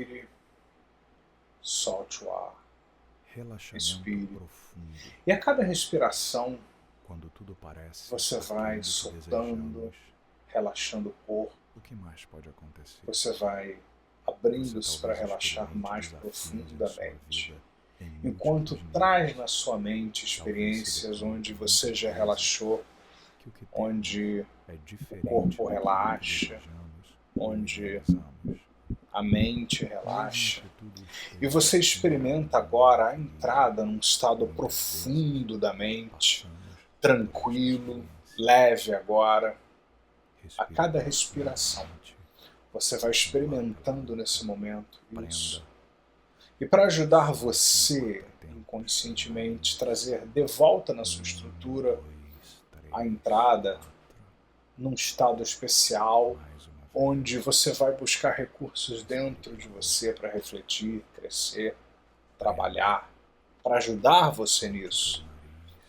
Inspire, solte o ar, Relaxamento expire. profundo. E a cada respiração, Quando tudo parece você vai tudo que soltando, desejamos, relaxando o corpo. o que mais pode acontecer? Você vai Você abrindo-se para talvez relaxar experimente mais desafios em sua profundamente, vida em enquanto múltiplos traz níveis. na sua mente Talvez se experiências dê onde conta você muitas já vezes relaxou, que o que temos onde é o diferente corpo daquilo que relaxa, desejamos ou onde idealizamos. a mente Mesmo relaxa, que tudo esteja e você experimenta agora a entrada num estado muitas profundo da mente, passamos tranquilo, por esta experiência. leve agora. A Respire cada respiração, profundamente, você vai soltando o ar pela experimentando boca. nesse momento isso. Prenda, E para ajudar segure assim você, por 4 tempos. inconscientemente, trazer de volta na sua estrutura 2, 3, a entrada 4. num estado especial, Mais uma vez. onde você vai buscar recursos dentro de você para refletir, crescer, trabalhar, para ajudar você nisso.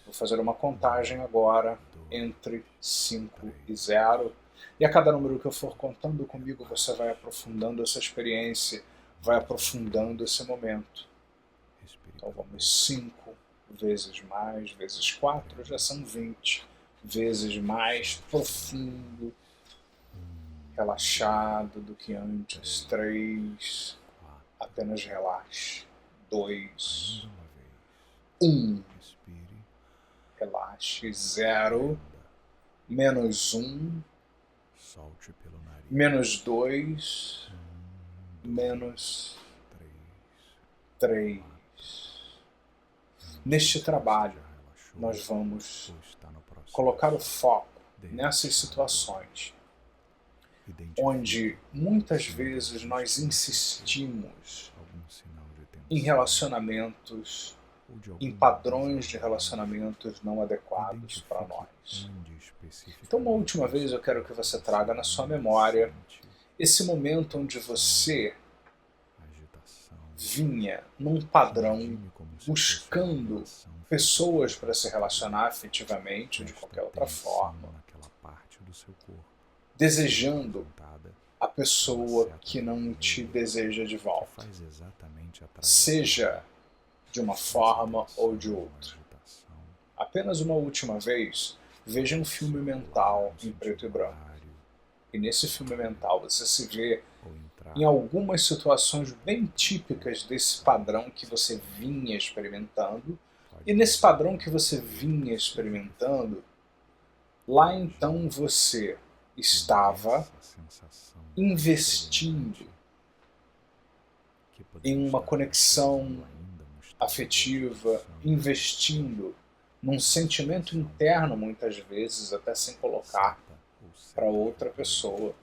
Vou fazer uma contagem agora entre 5 e 0. E a cada número que eu for contando comigo, você vai aprofundando essa experiência, vai aprofundando esse momento. Então vamos 5 vezes mais, vezes 4, já são 20. Vezes mais profundo, relaxado do que antes. 3, apenas relaxe. 2, 1, relaxe. 0, menos 1, Solte pelo nariz. menos 2, menos 3. Neste trabalho, nós vamos colocar o foco nessas situações onde muitas vezes nós insistimos em relacionamentos, em padrões de relacionamentos não adequados para nós. Então, uma última vez eu quero que você traga na sua memória esse momento onde você vinha num padrão buscando pessoas para se relacionar afetivamente ou de qualquer outra forma, desejando a pessoa que não te deseja de volta, seja de uma forma ou de outra. Apenas uma última vez, veja um filme mental em preto e branco. E nesse filme mental você se vê em algumas situações bem típicas desse padrão que você vinha experimentando. E nesse padrão que você vinha experimentando, lá então você estava investindo em uma conexão afetiva, investindo num sentimento interno, muitas vezes, até sem colocar para outra pessoa.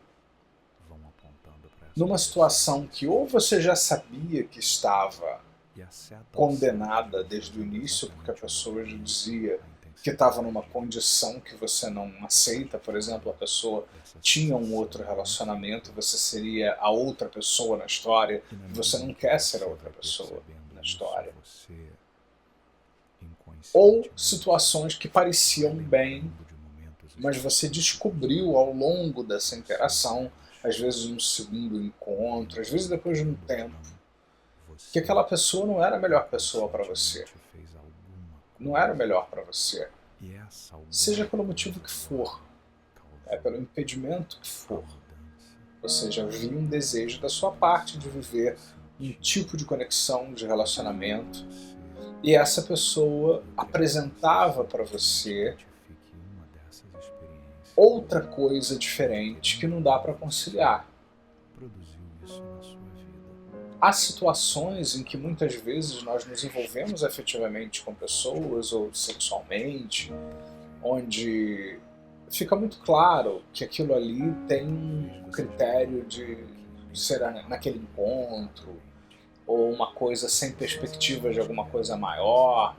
Numa situação que ou você já sabia que estava condenada desde o início, porque a pessoa já dizia que estava numa condição que você não aceita, por exemplo, a pessoa tinha um outro relacionamento, você seria a outra pessoa na história, e você não quer ser a outra pessoa na história. Ou situações que pareciam bem, mas você descobriu ao longo dessa interação, às vezes no segundo encontro, às vezes depois de um tempo, que aquela pessoa não era a melhor pessoa para você. Não era o melhor para você. Seja pelo motivo que for, pelo impedimento que for. Ou seja, havia um desejo da sua parte de viver um tipo de conexão, de relacionamento, e essa pessoa apresentava para você outra coisa diferente que não dá para conciliar. Há situações em que muitas vezes nós nos envolvemos afetivamente com pessoas ou sexualmente, onde fica muito claro que aquilo ali tem um critério de ser naquele encontro, ou uma coisa sem perspectiva de alguma coisa maior,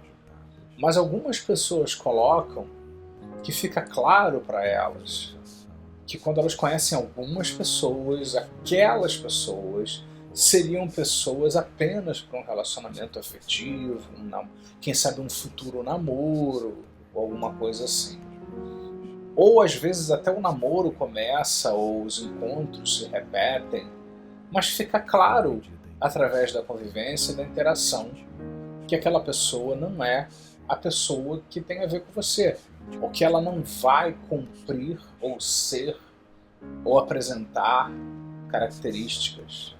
mas algumas pessoas colocam que fica claro para elas que quando elas conhecem algumas pessoas, aquelas pessoas seriam pessoas apenas para um relacionamento afetivo, quem sabe um futuro namoro, ou alguma coisa assim. Ou às vezes até o namoro começa, ou os encontros se repetem, mas fica claro através da convivência e da interação, que aquela pessoa não é a pessoa que tem a ver com você, ou que ela não vai cumprir ou ser ou apresentar características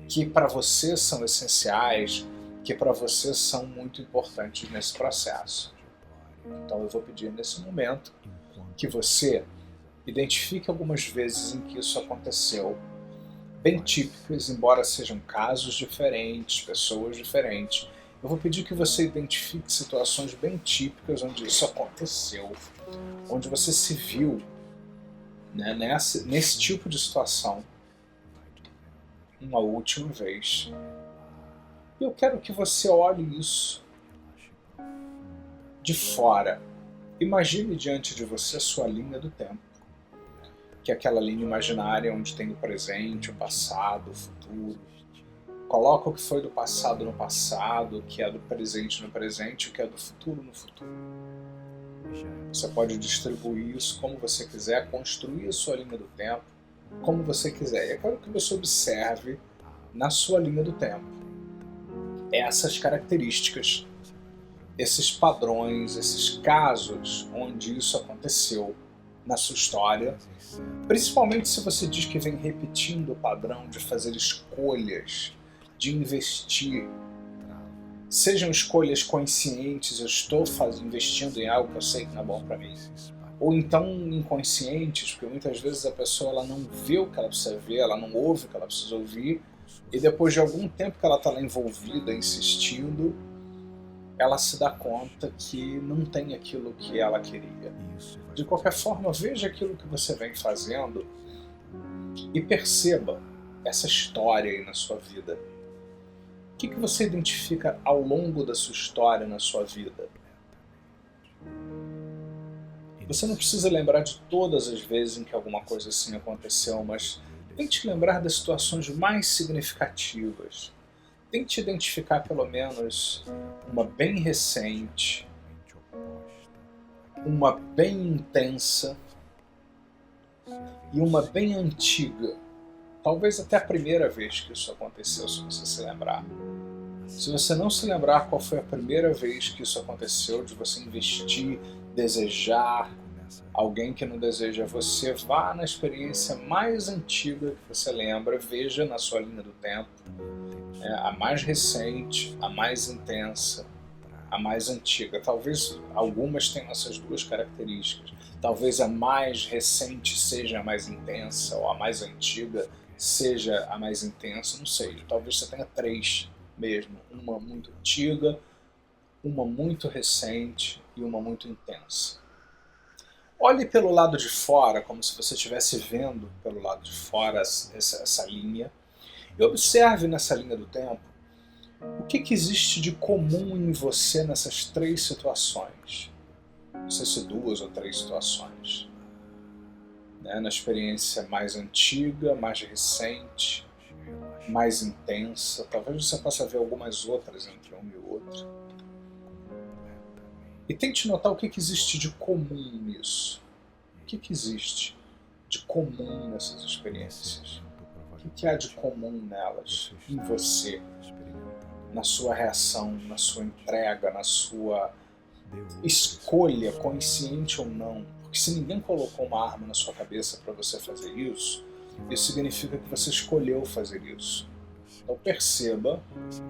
que para você são essenciais, que para você são muito importantes nesse processo. Então eu vou pedir nesse momento que você identifique algumas vezes em que isso aconteceu, bem típicas, embora sejam casos diferentes, pessoas diferentes. Eu vou pedir que você identifique situações bem típicas onde isso aconteceu, onde você se viu, né, nesse tipo de situação uma última vez. E eu quero que você olhe isso de fora. Imagine diante de você a sua linha do tempo, que é aquela linha imaginária onde tem o presente, o passado, o futuro. Coloca o que foi do passado no passado, o que é do presente no presente, o que é do futuro no futuro. Você pode distribuir isso como você quiser, construir a sua linha do tempo como você quiser. E eu quero que você observe na sua linha do tempo essas características, esses padrões, esses casos onde isso aconteceu na sua história, principalmente se você diz que vem repetindo o padrão de fazer escolhas, de investir, sejam escolhas conscientes, eu estou investindo em algo que eu sei que não é bom para mim, ou então inconscientes, porque muitas vezes a pessoa ela não vê o que ela precisa ver, ela não ouve o que ela precisa ouvir, e depois de algum tempo que ela está lá envolvida, insistindo, ela se dá conta que não tem aquilo que ela queria. De qualquer forma, veja aquilo que você vem fazendo e perceba essa história aí na sua vida. O que você identifica ao longo da sua história na sua vida? Você não precisa lembrar de todas as vezes em que alguma coisa assim aconteceu, mas tente lembrar das situações mais significativas. Tente identificar pelo menos uma bem recente, uma bem intensa e uma bem antiga. Talvez até a primeira vez que isso aconteceu, se você se lembrar. Se você não se lembrar qual foi a primeira vez que isso aconteceu, de você investir, desejar alguém que não deseja você, vá na experiência mais antiga que você lembra, veja na sua linha do tempo, a mais recente, a mais intensa, a mais antiga. Talvez algumas tenham essas duas características. Talvez a mais recente seja a mais intensa, ou a mais antiga seja a mais intensa, não sei. Talvez você tenha três mesmo. Uma muito antiga, uma muito recente e uma muito intensa. Olhe pelo lado de fora, como se você estivesse vendo pelo lado de fora essa linha, e observe nessa linha do tempo o que existe de comum em você nessas três situações. Não sei se duas ou três situações. Na experiência mais antiga, mais recente, mais intensa. Talvez você possa ver algumas outras entre uma e outra. E tente notar o que existe de comum nisso. O que existe de comum nessas experiências? O que há de comum nelas, em você, na sua reação, na sua entrega, na sua escolha, consciente ou não? Porque se ninguém colocou uma arma na sua cabeça para você fazer isso, isso significa que você escolheu fazer isso. Então perceba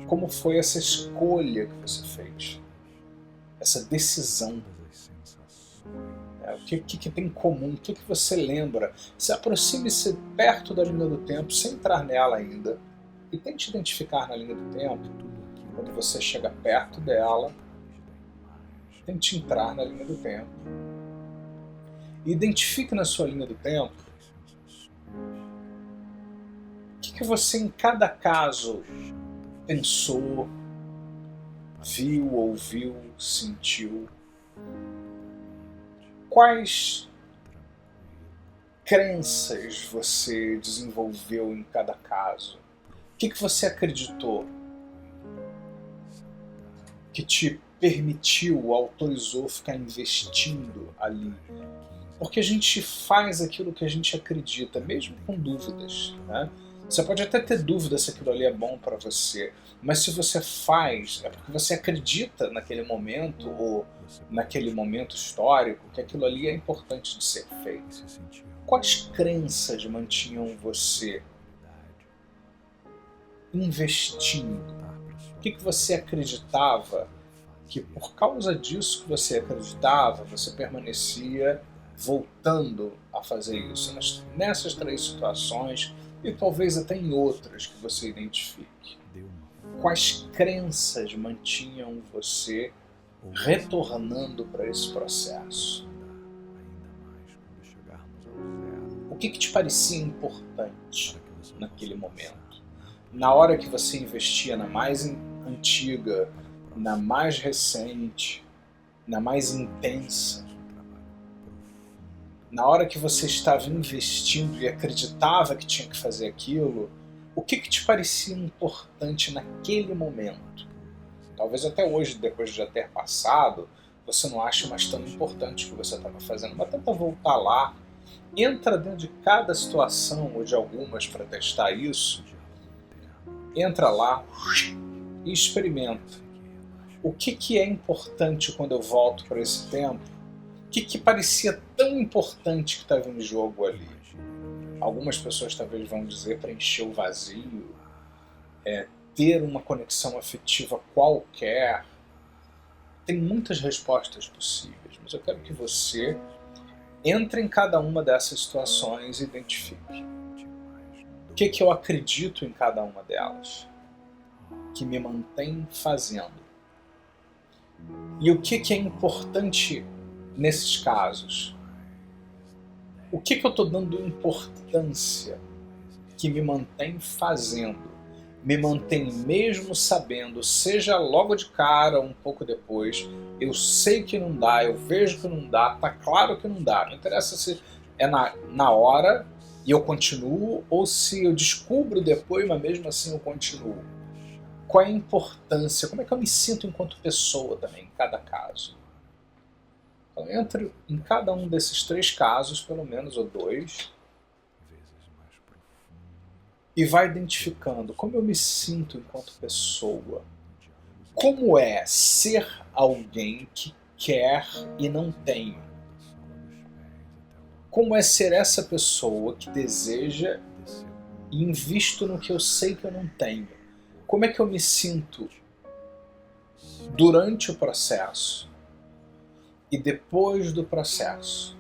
como foi essa escolha que você fez, essa decisão. O que tem em comum? O que você lembra? Se aproxime-se perto da linha do tempo, sem entrar nela ainda, e tente identificar na linha do tempo, quando você chega perto dela, tente entrar na linha do tempo. E identifique na sua linha do tempo o que você em cada caso pensou, viu, ouviu, sentiu. Quais crenças você desenvolveu em cada caso? O que você acreditou que te permitiu, autorizou ficar investindo ali? Porque a gente faz aquilo que a gente acredita, mesmo com dúvidas, né? Você pode até ter dúvida se aquilo ali é bom para você, mas se você faz, é porque você acredita naquele momento ou naquele momento histórico que aquilo ali é importante de ser feito. Quais crenças mantinham você investindo? O que você acreditava que por causa disso que você acreditava, você permanecia voltando a fazer isso? Nessas 3 situações e talvez até em outras que você identifique. Quais crenças mantinham você retornando para esse processo? O que te parecia importante naquele momento? Na hora que você investia na mais antiga, na mais recente, na mais intensa, na hora que você estava investindo e acreditava que tinha que fazer aquilo, o que te parecia importante naquele momento? Talvez até hoje, depois de já ter passado, você não ache mais tão importante o que você estava fazendo, mas tenta voltar lá, entra dentro de cada situação, ou de algumas para testar isso, entra lá e experimenta. O que é importante quando eu volto para esse tempo? O que parecia tão importante que estava em jogo ali? Algumas pessoas talvez vão dizer preencher o vazio, ter uma conexão afetiva qualquer. Tem muitas respostas possíveis, mas eu quero que você entre em cada uma dessas situações e identifique. O que eu acredito em cada uma delas, que me mantém fazendo? E o que é importante nesses casos? O que eu estou dando importância que me mantém fazendo? Me mantém mesmo sabendo, seja logo de cara, um pouco depois, eu sei que não dá, eu vejo que não dá, tá claro que não dá. Não interessa se é na hora e eu continuo, ou se eu descubro depois, mas mesmo assim eu continuo. Qual é a importância? Como é que eu me sinto enquanto pessoa também, em cada caso? Então, entre em cada um desses 3 casos, pelo menos, ou 2, e vai identificando como eu me sinto enquanto pessoa. Como é ser alguém que quer e não tem? Como é ser essa pessoa que deseja e invisto no que eu sei que eu não tenho? Como é que eu me sinto durante o processo e depois do processo?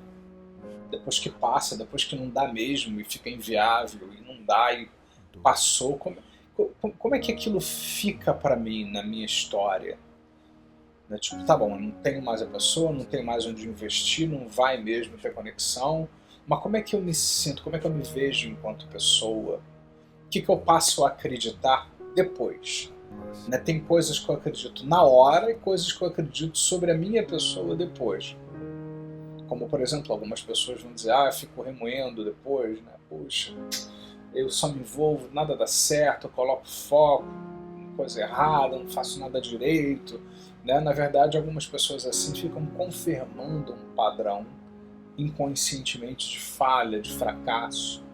Depois que passa, depois que não dá mesmo e fica inviável e não dá e passou, como é que aquilo fica para mim na minha história? Tipo, tá bom, eu não tenho mais a pessoa, não tenho mais onde investir, não vai mesmo ter conexão, mas como é que eu me sinto, como é que eu me vejo enquanto pessoa? O que eu passo a acreditar depois? Tem coisas que eu acredito na hora e coisas que eu acredito sobre a minha pessoa depois. Como, por exemplo, algumas pessoas vão dizer, eu fico remoendo depois, né? Puxa, eu só me envolvo, nada dá certo, eu coloco foco em coisa errada, não faço nada direito. Na verdade, algumas pessoas assim ficam confirmando um padrão inconscientemente de falha, de fracasso.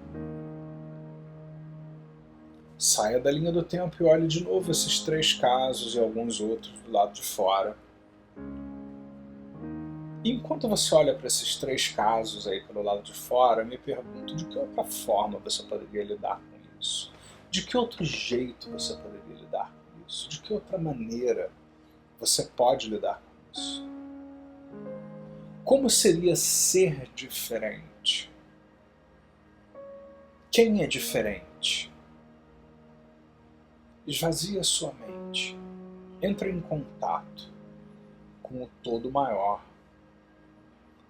Saia da linha do tempo e olhe de novo esses 3 casos e alguns outros do lado de fora. E enquanto você olha para esses 3 casos aí pelo lado de fora, eu me pergunto de que outra forma você poderia lidar com isso? De que outro jeito você poderia lidar com isso? De que outra maneira você pode lidar com isso? Como seria ser diferente? Quem é diferente? Esvazie a sua mente. Entre em contato com o todo maior.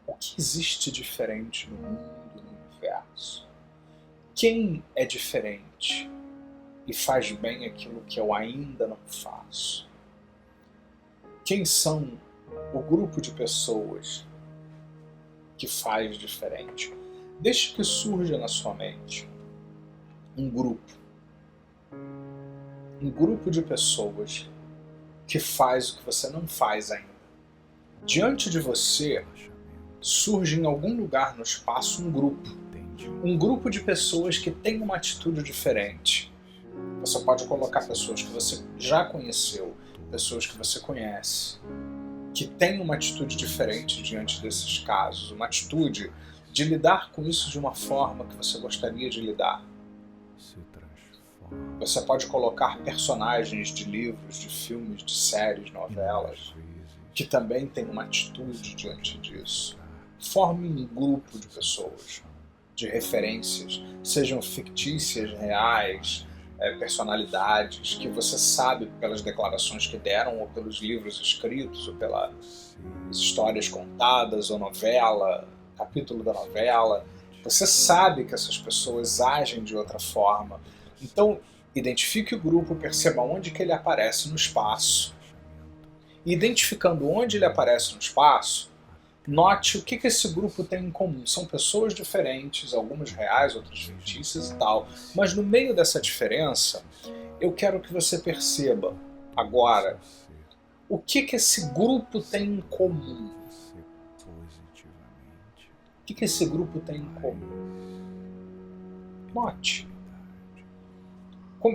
O que existe diferente no mundo, no universo? Quem é diferente e faz bem aquilo que eu ainda não faço? Quem são o grupo de pessoas que faz diferente? Deixe que surja na sua mente um grupo de pessoas que faz o que você não faz ainda. Diante de você surge em algum lugar no espaço um grupo Um grupo de pessoas que tem uma atitude diferente. Você pode colocar pessoas que você já conheceu, pessoas que você conhece, que têm uma atitude diferente diante desses casos, uma atitude de lidar com isso de uma forma que você gostaria de lidar. se transforma. Você pode colocar personagens de livros, de filmes, de séries, novelas, que também têm uma atitude diante disso. Forme um grupo de pessoas, de referências, sejam fictícias, reais, personalidades, que você sabe pelas declarações que deram, ou pelos livros escritos, ou pelas histórias contadas, ou novela, capítulo da novela. Você sabe que essas pessoas agem de outra forma. Então, identifique o grupo, perceba onde que ele aparece no espaço. E identificando onde ele aparece no espaço, note o que esse grupo tem em comum. São pessoas diferentes, algumas reais, outras fictícias e tal. Mas no meio dessa diferença, eu quero que você perceba, agora, o que esse grupo tem em comum. O que esse grupo tem em comum? Note.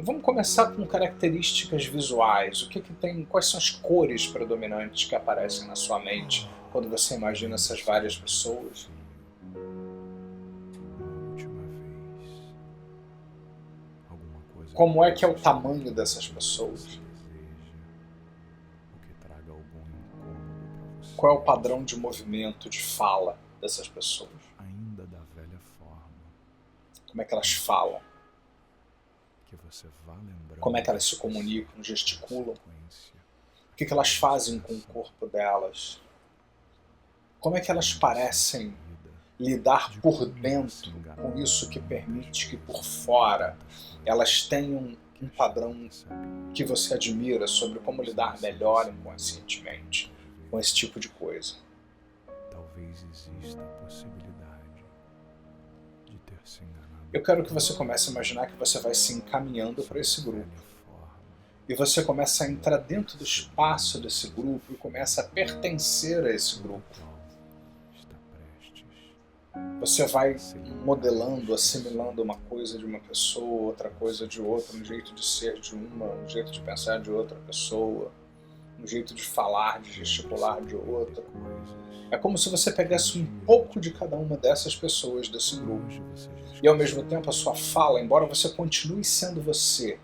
Vamos começar com características visuais. O que tem? Quais são as cores predominantes que aparecem na sua mente quando você imagina essas várias pessoas? Como é que é o tamanho dessas pessoas? Qual é o padrão de movimento, de fala dessas pessoas? Ainda da velha forma. Como é que elas falam? Que você vá lembrando. Como é que elas se comunicam, gesticulam? O que elas fazem com o corpo delas? Como é que elas parecem lidar por dentro com isso que permite que por fora elas tenham um padrão que você admira sobre como lidar melhor inconscientemente com esse tipo de coisa? Talvez exista a possibilidade de ter se enganado. Eu quero que você comece a imaginar que você vai se encaminhando para esse grupo. E você começa a entrar dentro do espaço desse grupo e começa a pertencer a esse grupo. Você vai modelando, assimilando uma coisa de uma pessoa, outra coisa de outra, um jeito de ser de uma, um jeito de pensar de outra pessoa, um jeito de falar, de gesticular de outra. É como se você pegasse um pouco de cada uma dessas pessoas desse grupo. E ao mesmo tempo a sua fala, embora você continue sendo você,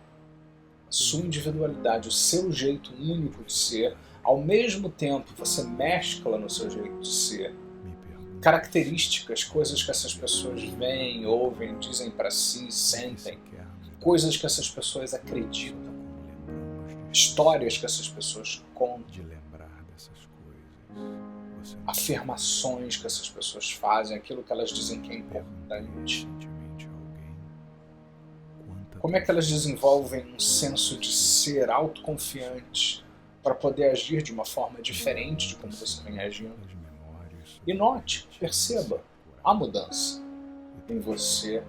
a sua individualidade, o seu jeito único de ser, ao mesmo tempo você mescla no seu jeito de ser características, coisas que essas pessoas veem, ouvem, dizem para si, sentem, coisas que essas pessoas acreditam, histórias que essas pessoas contam, afirmações que essas pessoas fazem, aquilo que elas dizem que é importante. Como é que elas desenvolvem um senso de ser autoconfiante para poder agir de uma forma diferente de como você vem agindo? E note, perceba a mudança em você.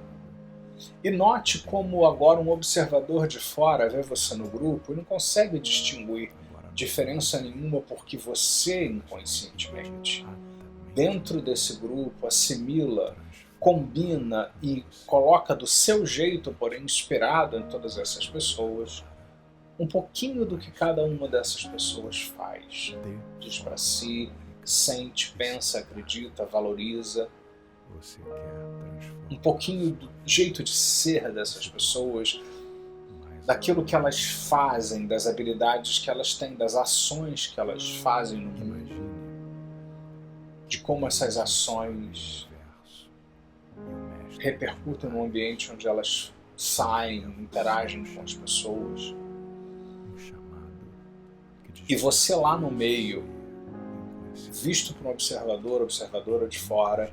E note como agora um observador de fora vê você no grupo e não consegue distinguir diferença nenhuma porque você inconscientemente, dentro desse grupo, assimila, combina e coloca do seu jeito, porém inspirado em todas essas pessoas, um pouquinho do que cada uma dessas pessoas faz. Diz para si, sente, pensa, acredita, valoriza. Um pouquinho do jeito de ser dessas pessoas, daquilo que elas fazem, das habilidades que elas têm, das ações que elas fazem no mundo, de como essas ações repercutem no ambiente onde elas saem, interagem com as pessoas. E você lá no meio, visto por um observador, observadora de fora,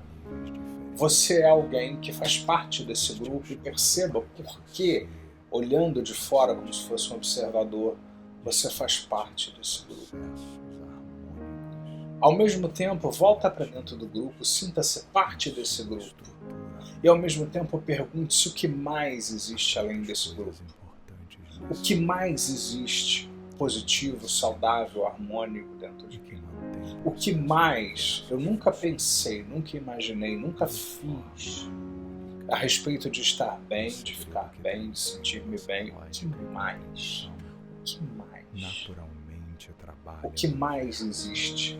você é alguém que faz parte desse grupo e perceba por que, olhando de fora como se fosse um observador, você faz parte desse grupo. Ao mesmo tempo, volta para dentro do grupo, sinta-se parte desse grupo. E ao mesmo tempo pergunte-se o que mais existe além desse grupo. O que mais existe positivo, saudável, harmônico dentro de mim? O que mais eu nunca pensei, nunca imaginei, nunca fiz a respeito de estar bem, de ficar bem, de sentir-me bem. O que mais? O que mais? Naturalmente trabalha. O que mais existe?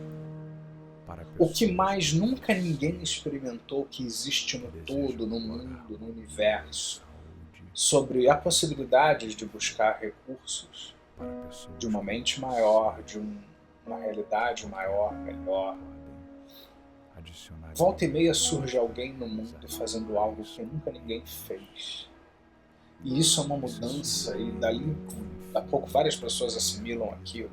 Para O que pessoas mais nunca ninguém experimentou que existe no todo, no mundo, no universo, saúde, sobre a possibilidade de buscar recursos para pessoas de uma mente maior, de uma realidade maior, melhor. adicionar Volta e meia surge alguém no mundo fazendo algo que nunca ninguém fez. E isso é uma mudança, e dali a pouco várias pessoas assimilam aquilo.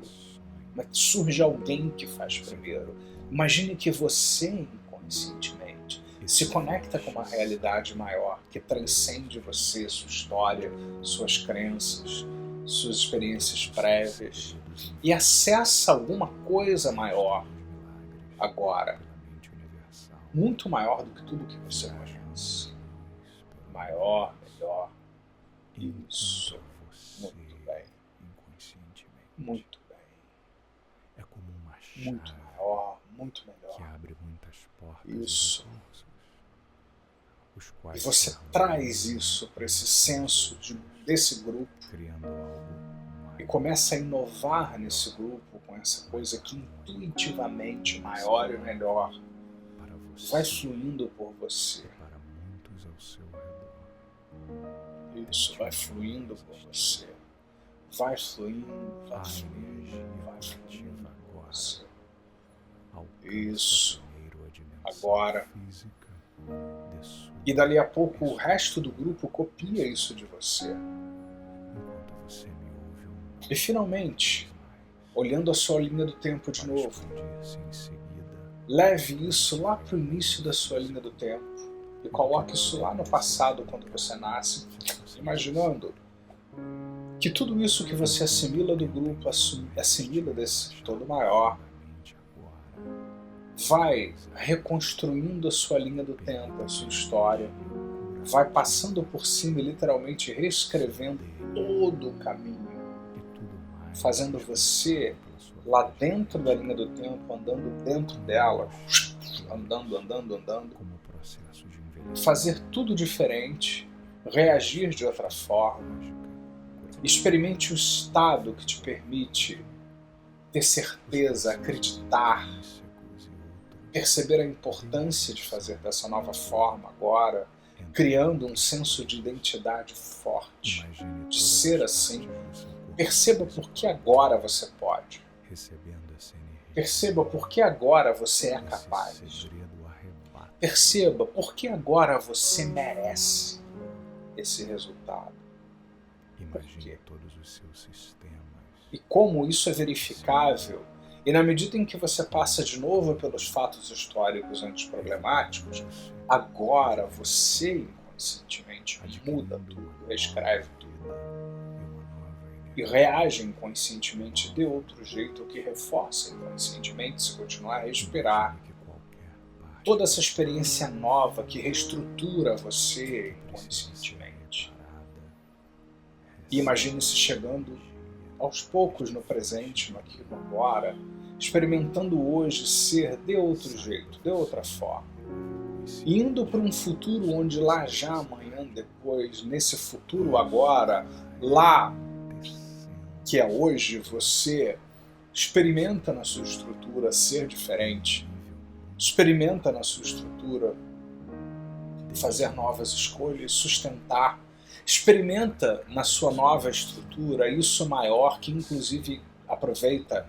Mas surge alguém que faz primeiro. Imagine que você, inconscientemente, se conecta com uma realidade maior, que transcende você, sua história, suas crenças, suas experiências prévias, e acessa alguma coisa maior agora, muito maior do que tudo que você conhece. Maior, melhor. Isso. Muito bem. Muito bem. É como uma chave Muito maior, muito que melhor. abre muitas portas Isso. e recursos, os E quais você se traz isso para esse senso desse grupo criando algo e mais começa a inovar nesse grupo com essa coisa que intuitivamente maior e melhor para você vai fluindo por você. e para muitos ao seu redor. Isso, vai fluindo por você. Vai fluindo, vai A fluindo, energia vai fluindo ativa por agora você. alcança Isso. primeiro a dimensão Agora. física de sua E dali a pouco o resto do grupo copia isso de você. enquanto você me ouve E finalmente, olhando a sua linha do tempo de para novo, expandir-se em seguida leve isso lá para o início da sua linha do tempo e coloque isso lá no passado, quando você nasce, imaginando que tudo isso que você assimila do grupo, assimila desse todo maior, vai reconstruindo a sua linha do tempo, a sua história, vai passando por cima e literalmente reescrevendo todo o caminho, fazendo você lá dentro da linha do tempo, andando dentro dela, andando, como processo de envelhecimento fazer tudo diferente, reagir de outra forma. Experimente o estado que te permite ter certeza, acreditar, perceber a importância de fazer dessa nova forma agora, criando um senso de identidade forte, de ser assim. Perceba por que agora você pode. Perceba por que agora você é capaz. Perceba por que agora você merece esse resultado. Imagine todos os seus sistemas. E como isso é verificável, e na medida em que você passa de novo pelos fatos históricos antes problemáticos, agora você inconscientemente muda tudo, reescreve tudo. E reage inconscientemente de outro jeito, que reforça inconscientemente se continuar a respirar. Toda essa experiência nova que reestrutura você inconscientemente. E imagine-se chegando aos poucos no presente, no aqui e no agora, experimentando hoje ser de outro jeito, de outra forma. E indo para um futuro onde lá já amanhã, depois, nesse futuro agora, lá que é hoje, você experimenta na sua estrutura ser diferente, experimenta na sua estrutura fazer novas escolhas, sustentar, experimenta na sua nova estrutura isso maior, que inclusive aproveita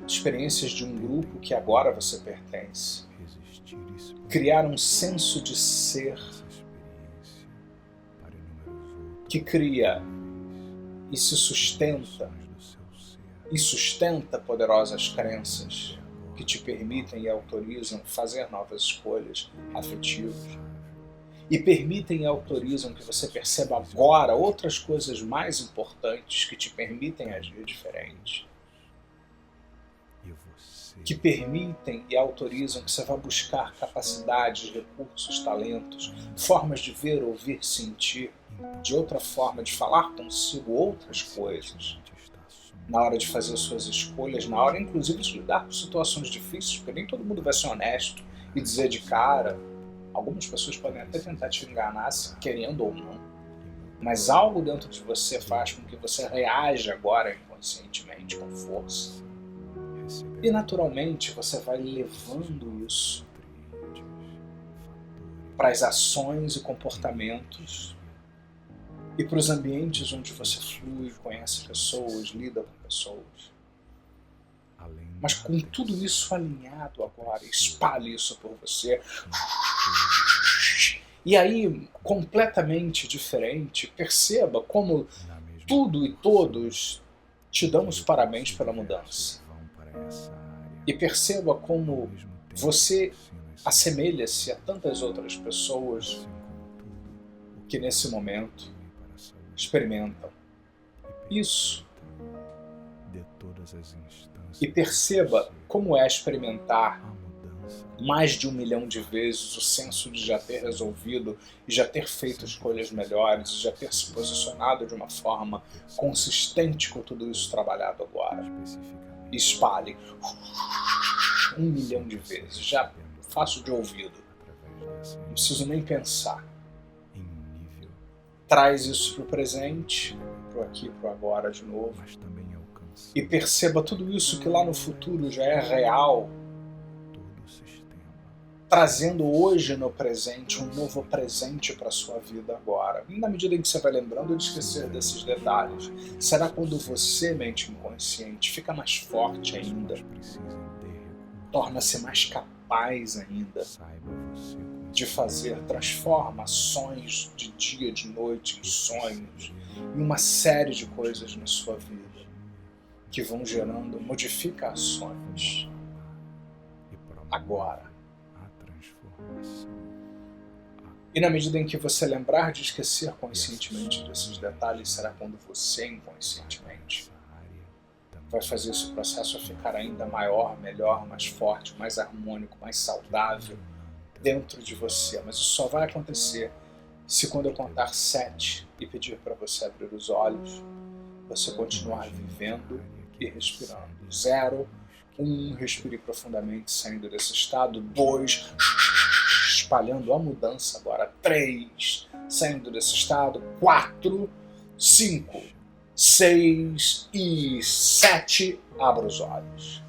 experiências de um grupo que agora você pertence. Criar um senso de ser que cria e se sustenta, e sustenta poderosas crenças que te permitem e autorizam fazer novas escolhas afetivas. E permitem e autorizam que você perceba agora outras coisas mais importantes que te permitem agir diferente. Que permitem e autorizam que você vá buscar capacidades, recursos, talentos, formas de ver, ouvir, sentir, de outra forma, de falar consigo outras coisas. Na hora de fazer suas escolhas, na hora inclusive de lidar com situações difíceis, porque nem todo mundo vai ser honesto e dizer de cara Algumas pessoas podem até tentar te enganar, querendo ou não, mas algo dentro de você faz com que você reaja agora inconscientemente com força. E naturalmente você vai levando isso para as ações e comportamentos e para os ambientes onde você flui, conhece pessoas, lida com pessoas. Mas com tudo isso alinhado agora, espalhe isso por você. E aí, completamente diferente, perceba como tudo e todos te dão os parabéns pela mudança. E perceba como você assemelha-se a tantas outras pessoas que nesse momento experimentam isso. E perceba como é experimentar mais de 1 milhão de vezes o senso de já ter resolvido e já ter feito escolhas melhores, e já ter se posicionado de uma forma consistente com tudo isso trabalhado agora. Espalhe 1 milhão de vezes, já faço de ouvido, não preciso nem pensar. Traz isso para o presente, para o aqui, para o agora de novo, e perceba tudo isso que lá no futuro já é real, trazendo hoje no presente um novo presente para a sua vida agora. E na medida em que você vai lembrando de esquecer desses detalhes, será quando você, mente inconsciente, fica mais forte ainda, torna-se mais capaz ainda de fazer transformações de dia, de noite, em sonhos, e uma série de coisas na sua vida que vão gerando modificações agora. E na medida em que você lembrar de esquecer conscientemente desses detalhes, será quando você inconscientemente vai fazer esse processo ficar ainda maior, melhor, mais forte, mais harmônico, mais saudável dentro de você. Mas isso só vai acontecer se quando eu contar 7 e pedir para você abrir os olhos, você continuar vivendo e respirando. 0, 1, respire profundamente saindo desse estado. 2, espalhando a mudança agora. 3, saindo desse estado. 4, 5, 6 e 7, abra os olhos.